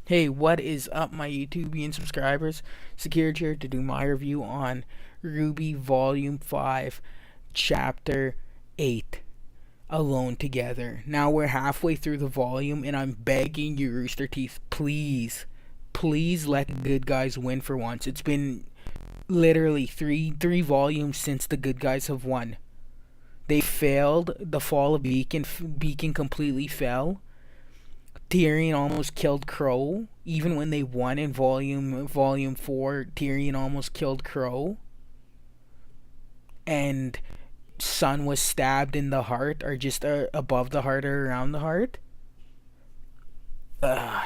Hey, what is up, my YouTubian subscribers? Secured here to do my review on RWBY Volume 5, Chapter 8, Alone Together. Now we're halfway through the volume, and I'm begging you, Rooster Teeth, please let the good guys win for once. It's been literally three volumes since the good guys have won. They failed. The fall of Beacon completely fell. Tyrion almost killed Crow. Even when they won in volume 4, Tyrion almost killed Crow. And Sun was stabbed in the heart, or just above the heart or around the heart.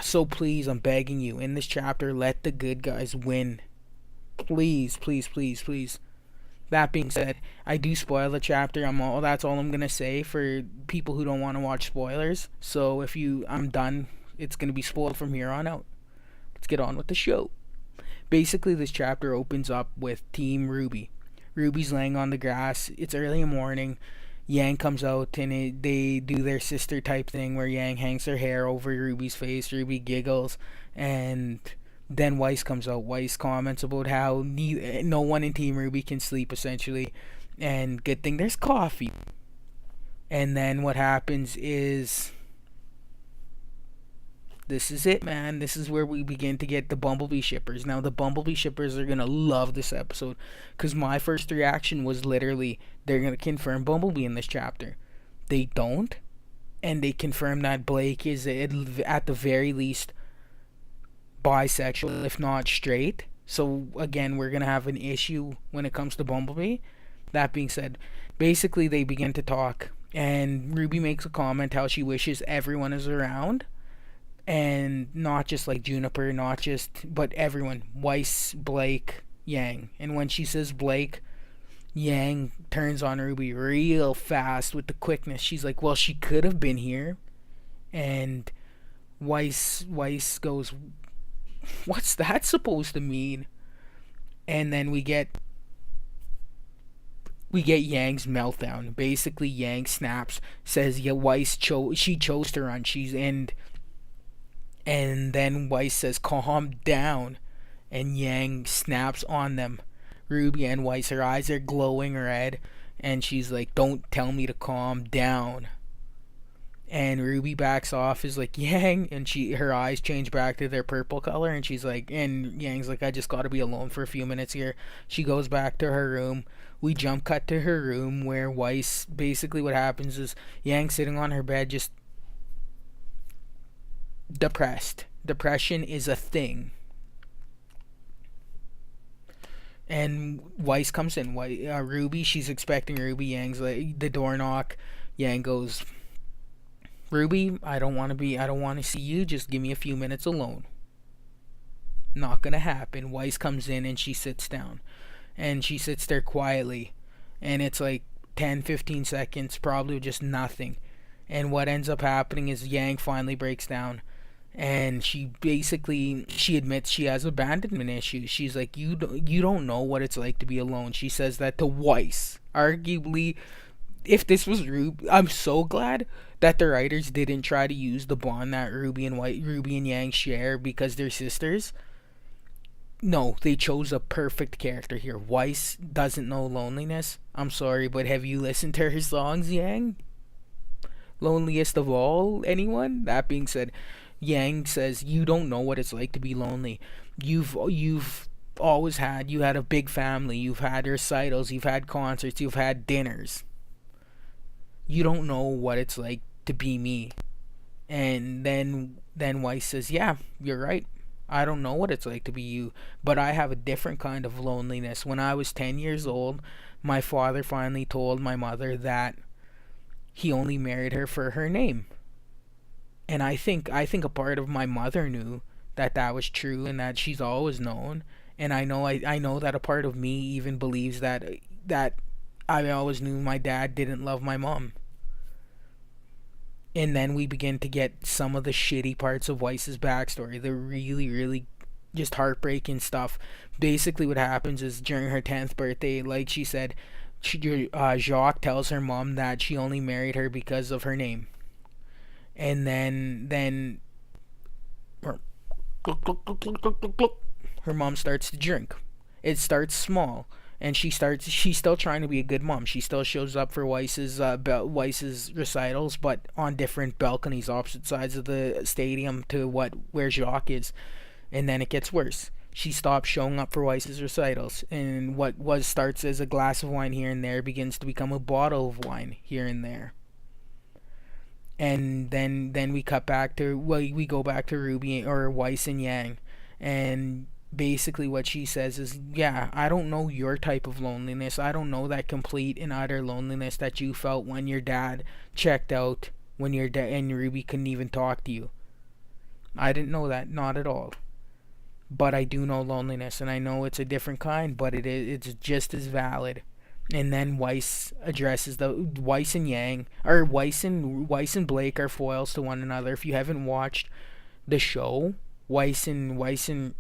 So please, I'm begging you, in this chapter, let the good guys win. Please. That being said, I do spoil the chapter. That's all I'm gonna say for people who don't want to watch spoilers. So I'm done. It's gonna be spoiled from here on out. Let's get on with the show. Basically, this chapter opens up with Team RWBY. RWBY's laying on the grass. It's early in the morning. Yang comes out and they do their sister type thing where Yang hangs her hair over RWBY's face. RWBY giggles, and then Weiss comes out. Weiss comments about how no one in Team RWBY can sleep, essentially, and good thing there's coffee. And then what happens is, this is it, man. This is where we begin to get the Bumblebee shippers. Now, the Bumblebee shippers are gonna love this episode, because my first reaction was literally, they're gonna confirm Bumblebee in this chapter. They don't, and they confirm that Blake is at the very least bisexual, if not straight. So again, we're gonna have an issue when it comes to Bumblebee. That being said, basically they begin to talk, and RWBY makes a comment how she wishes everyone is around, and not just like Juniper, but everyone. Weiss, Blake, Yang. And when she says Blake, Yang turns on RWBY real fast with the quickness. She's like, well, she could have been here. And Weiss goes, what's that supposed to mean? And then we get Yang's meltdown. Basically, Yang snaps, says, yeah, she chose to run. And then Weiss says, calm down. And Yang snaps on them. RWBY and Weiss, her eyes are glowing red. And she's like, don't tell me to calm down. And RWBY backs off, is like, Yang, and her eyes change back to their purple color, and she's like, and Yang's like, I just gotta be alone for a few minutes here. She goes back to her room. We jump cut to her room, where Weiss, basically what happens is Yang sitting on her bed, just depressed. Depression is a thing. And Weiss comes in. RWBY, she's expecting RWBY. Yang's like, the door knock. Yang goes, RWBY, I don't want to see you. Just give me a few minutes alone. Not gonna happen. Weiss comes in and she sits down. And she sits there quietly. And it's like 10-15 seconds, probably just nothing. And what ends up happening is Yang finally breaks down. And she admits she has abandonment issues. She's like, you don't know what it's like to be alone. She says that to Weiss. Arguably, if this was RWBY, I'm so glad that the writers didn't try to use the bond that RWBY and Yang share because they're sisters. No, they chose a perfect character here. Weiss doesn't know loneliness. I'm sorry, but have you listened to her songs, Yang? Loneliest of all, anyone? That being said, Yang says, you don't know what it's like to be lonely. You've always had a big family. You've had recitals, you've had concerts, you've had dinners. You don't know what it's like to be me. And then Weiss says, yeah, you're right. I don't know what it's like to be you, but I have a different kind of loneliness. When I was 10 years old, my father finally told my mother that he only married her for her name. And I think a part of my mother knew that was true, and that she's always known. And I know that a part of me even believes that I always knew my dad didn't love my mom. And then we begin to get some of the shitty parts of Weiss's backstory, the really just heartbreaking stuff. Basically what happens is, during her 10th birthday, like she said, Jacques tells her mom that she only married her because of her name. And then Her mom starts to drink. It starts small, and she's still trying to be a good mom. She still shows up for Weiss's recitals, but on different balconies opposite sides of the stadium to what where Jacques is. And then it gets worse. She stops showing up for Weiss's recitals, and what was starts as a glass of wine here and there begins to become a bottle of wine here and there. And then we cut back to, well, we go back to Ruby or Weiss and Yang, and basically what she says is, yeah, I don't know your type of loneliness. I don't know that complete and utter loneliness that you felt when your dad checked out, when your dad and Ruby couldn't even talk to you. I didn't know that, not at all. But I do know loneliness, and I know it's a different kind, but it's just as valid. And then Weiss addresses the Weiss and Yang, or Weiss and Blake are foils to one another. If you haven't watched the show, Weiss and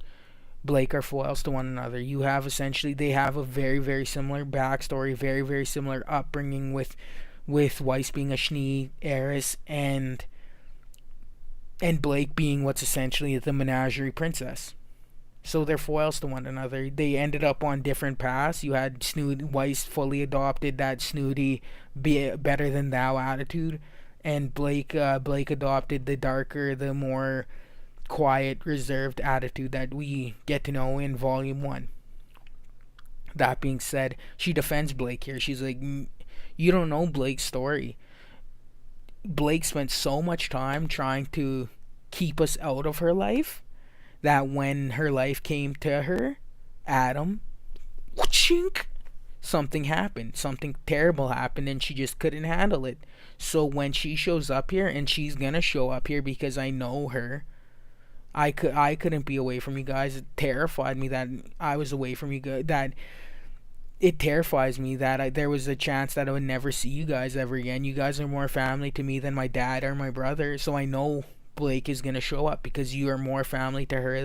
Blake are foils to one another. You have essentially, they have a very very similar backstory, very very similar upbringing, with Weiss being a Schnee heiress, and Blake being what's essentially the menagerie princess. So they're foils to one another. They ended up on different paths. You had Weiss fully adopted that snooty, be better than thou attitude, and Blake adopted the darker, the more quiet, reserved attitude that we get to know in Volume One. That being said, she defends Blake here. She's like, you don't know Blake's story. Blake spent so much time trying to keep us out of her life that when her life came to her, Adam, chink, something happened. Something terrible happened, and she just couldn't handle it. So when she shows up here, and she's gonna show up here because I know her, I couldn't be away from you guys. It terrified me that I was away from you guys. That it terrifies me that there was a chance that I would never see you guys ever again. You guys are more family to me than my dad or my brother. So I know Blake is gonna show up because you are more family to her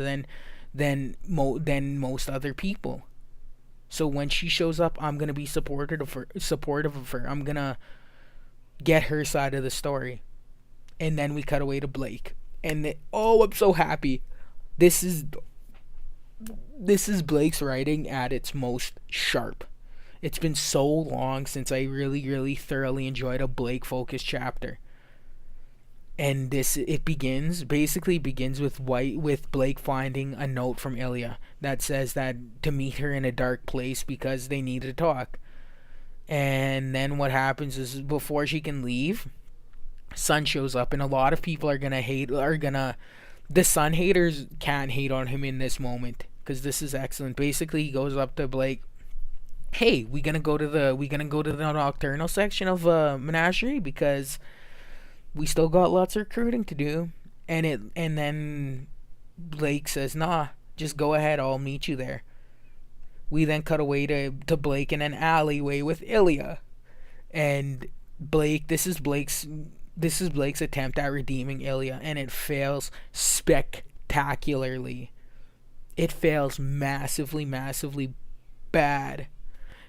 than most other people. So when she shows up, I'm gonna be supportive of her. I'm gonna get her side of the story, and then we cut away to Blake, and oh, I'm so happy. This is Blake's writing at its most sharp. It's been so long since I really, really thoroughly enjoyed a Blake focused chapter. And it begins with Blake finding a note from Ilya that says that to meet her in a dark place because they need to talk. And then what happens is, before she can leave, Sun shows up, and a lot of people the Sun haters can't hate on him in this moment because this is excellent. Basically, he goes up to Blake. Hey, we gonna go to the nocturnal section of Menagerie because we still got lots of recruiting to do. And then Blake says, nah, just go ahead, I'll meet you there. We then cut away to Blake in an alleyway with Ilya. And this is Blake's attempt at redeeming Ilya, and it fails spectacularly. It fails massively, massively bad.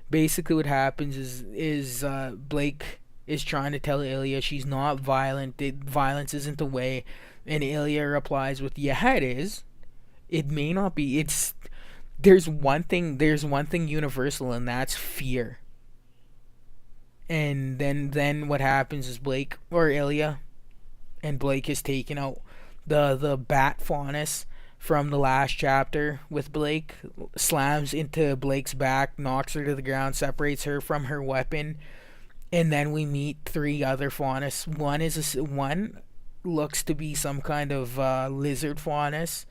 Basically what happens is Blake is trying to tell Ilya she's not violent. Violence isn't the way. And Ilya replies with, "Yeah, it is. It may not be. It's there's one thing universal, and that's fear." And then what happens is Ilya and Blake is taking out the bat faunus from the last chapter with Blake, slams into Blake's back, knocks her to the ground, separates her from her weapon. And then we meet three other faunus. One looks to be some kind of lizard faunus,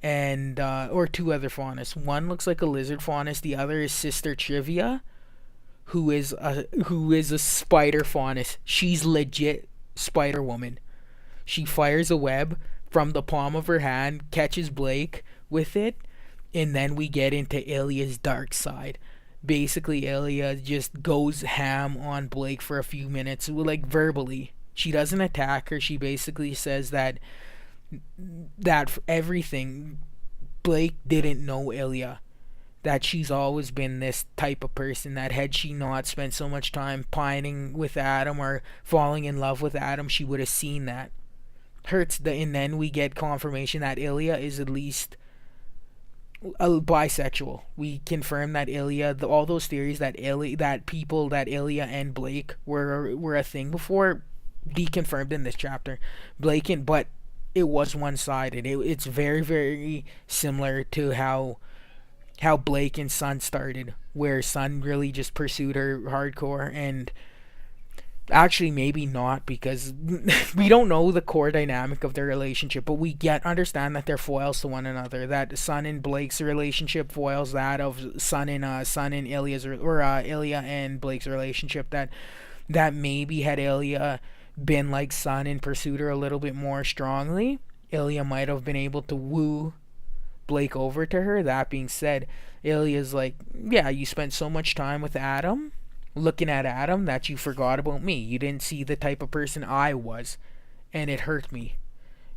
and or two other faunus. One looks like a lizard faunus. The other is Sister Trivia, who is a spider faunus. She's legit Spider Woman. She fires a web from the palm of her hand, catches Blake with it, and then we get into Ilya's dark side. Basically, Ilya just goes ham on Blake for a few minutes, like verbally. She doesn't attack her. She basically says that for everything, Blake didn't know Ilya. That she's always been this type of person, that had she not spent so much time pining with Adam or falling in love with Adam, she would have seen that. And then we get confirmation that Ilya is at least a bisexual. We confirm that Ilya, all those theories that Ilya and Blake were a thing before, deconfirmed in this chapter. But it was one sided. It's very very similar to how Blake and Sun started, where Sun really just pursued her hardcore, and actually maybe not, because we don't know the core dynamic of their relationship, but we get understand that they're foils to one another. That Sun and Blake's relationship foils that of Sun and Ilya's, or Ilya and Blake's relationship. That maybe had Ilya been like Sun and pursued her a little bit more strongly, Ilya might have been able to woo Blake over to her. That being said, Ilya's like, yeah, you spent so much time with Adam, looking at Adam, that you forgot about me. You didn't see the type of person I was, and it hurt me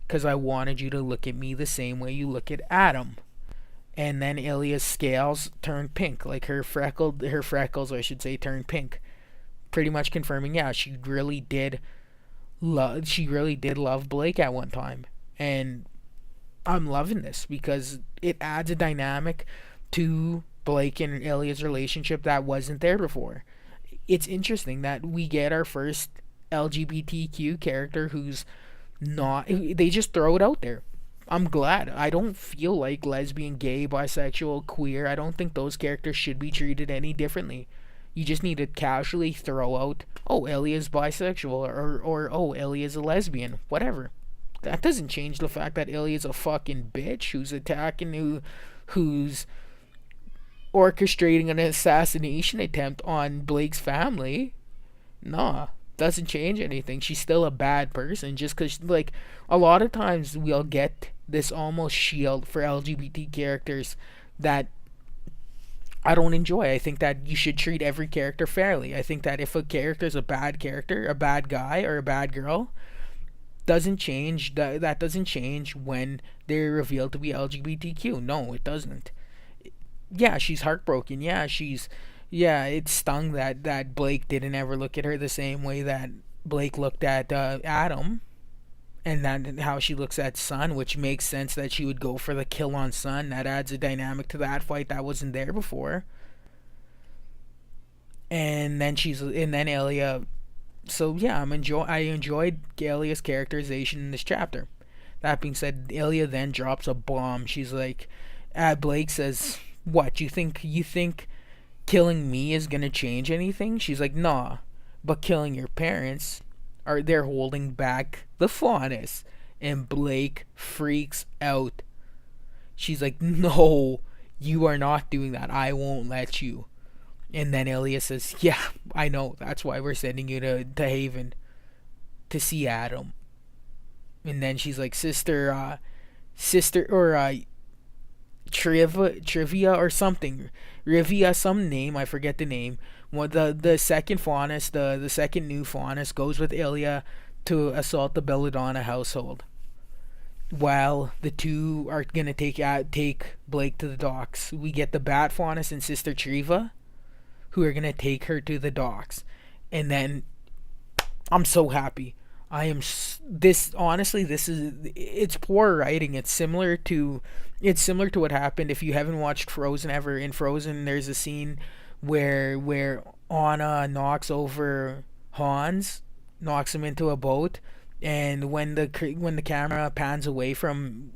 because I wanted you to look at me the same way you look at Adam. And then Ilya's scales turned pink, like her freckles, I should say, turned pink, pretty much confirming, yeah, she really did love Blake at one time. And I'm loving this because it adds a dynamic to Blake and Ilya's relationship that wasn't there before. It's interesting that we get our first LGBTQ character who's not. They just throw it out there. I'm glad. I don't feel like lesbian, gay, bisexual, queer. I don't think those characters should be treated any differently. You just need to casually throw out, oh, Ilya's bisexual, or oh, Ilya's a lesbian, whatever. That doesn't change the fact that Ilya's a fucking bitch who's attacking, who's orchestrating an assassination attempt on Blake's family. Nah, doesn't change anything. She's still a bad person just because, like, a lot of times we'll get this almost shield for LGBT characters that I don't enjoy. I think that you should treat every character fairly. I think that if a character is a bad character, a bad guy, or a bad girl, that doesn't change when they're revealed to be LGBTQ. No, it doesn't. Yeah, she's heartbroken. Yeah, it stung that Blake didn't ever look at her the same way that Blake looked at Adam, and that how she looks at Sun, which makes sense that she would go for the kill on Sun. That adds a dynamic to that fight that wasn't there before. And then Ilya. So yeah, I enjoyed Ilya's characterization in this chapter. That being said, Ilya then drops a bomb. She's like, Blake says, "What, you think killing me is gonna change anything?" She's like, "Nah, but killing your parents, they're holding back the fondness." And Blake freaks out. She's like, "No, you are not doing that. I won't let you." And then Ilya says, "Yeah, I know. That's why we're sending you to Haven to see Adam." And then she's like, sister, or trivia or something, Rivia, some name, I forget the name. Well, the second Faunus, the second new Faunus, goes with Ilya to assault the Belladonna household, while the two are gonna take Blake to the docks. We get the Bat Faunus and Sister Triva, who are gonna take her to the docks. And then I'm so happy. I am this honestly. It's poor writing. It's similar to what happened if you haven't watched Frozen ever. In Frozen, there's a scene where Anna knocks over Hans, knocks him into a boat, and when the camera pans away from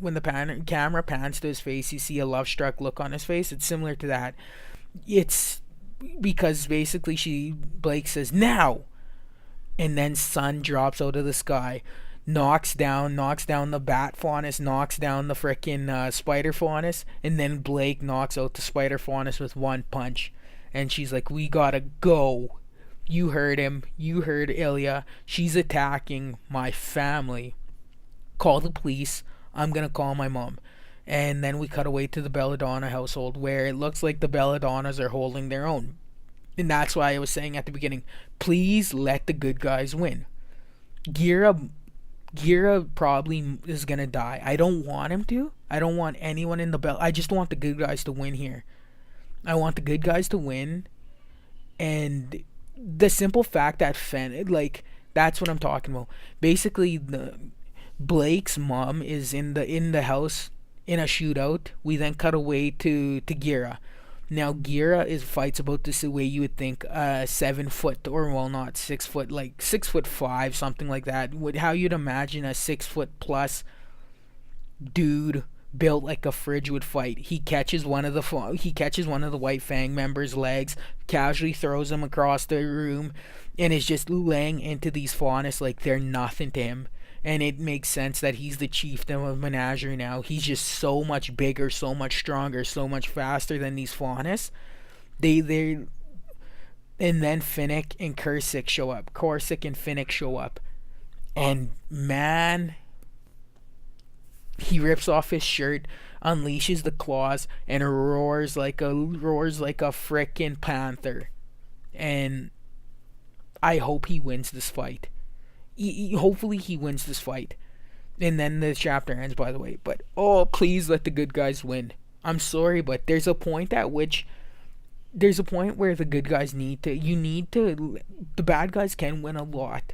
camera pans to his face, you see a love struck look on his face. It's similar to that. It's because basically Blake says now, and then Sun drops out of the sky, knocks down the Bat Faunus, knocks down the frickin' Spider Faunus, and then Blake knocks out the Spider Faunus with one punch. And she's like, "We gotta go. You heard him. You heard Ilya. She's attacking my family. Call the police. I'm gonna call my mom." And then we cut away to the Belladonna household, where it looks like the Belladonnas are holding their own. And that's why I was saying at the beginning, please let the good guys win. Ghira probably is gonna die. I don't want him to. I don't want anyone in the bell. I just want the good guys to win here. I want the good guys to win, and the simple fact that that's what I'm talking about. Basically, Blake's mom is in the house in a shootout. We then cut away to Ghira. Now Ghira is fights about this the way you would think 7 foot, or well, not 6 foot, like 6'5", something like that. How you'd imagine a 6 foot plus dude built like a fridge would fight. He catches one of the White Fang members' legs, casually throws him across the room, and is just laying into these faunus like they're nothing to him. And it makes sense that he's the chieftain of Menagerie now. He's just so much bigger, so much stronger, so much faster than these faunus. They and then Finnick and Corsic show up. Corsic and Finnick show up, and man, he rips off his shirt, unleashes the claws, and roars like a frickin' panther. And I hope he wins this fight. Hopefully he wins this fight. And then the chapter ends, by the way. But oh, please let the good guys win. I'm sorry, but there's a point where the good guys the bad guys can win a lot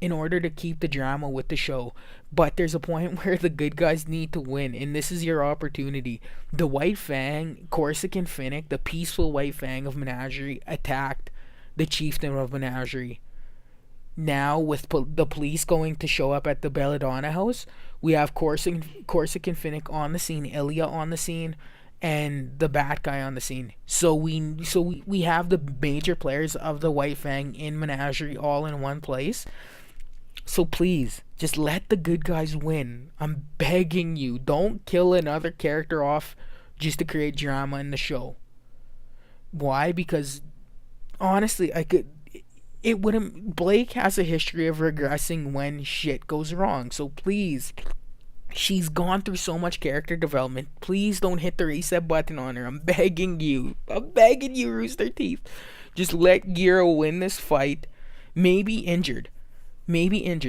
in order to keep the drama with the show. But there's a point where the good guys need to win, and this is your opportunity. The White Fang, Corsican Finnick, the peaceful White Fang of Menagerie, attacked the chieftain of Menagerie. Now, with the police going to show up at the Belladonna house, we have Corsican Finnick on the scene, Ilya on the scene, and the Bat Guy on the scene. So we have the major players of the White Fang in Menagerie all in one place. So please, just let the good guys win. I'm begging you. Don't kill another character off just to create drama in the show. Why? Because honestly, it wouldn't. Blake has a history of regressing when shit goes wrong. So please, she's gone through so much character development. Please don't hit the reset button on her. I'm begging you. I'm begging you, Rooster Teeth. Just let Ghira win this fight. Maybe injured,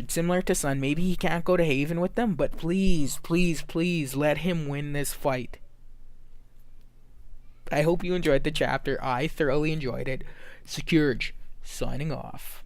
similar to Sun. Maybe he can't go to Haven with them, but please, please, please let him win this fight. I hope you enjoyed the chapter. I thoroughly enjoyed it. Securge, signing off.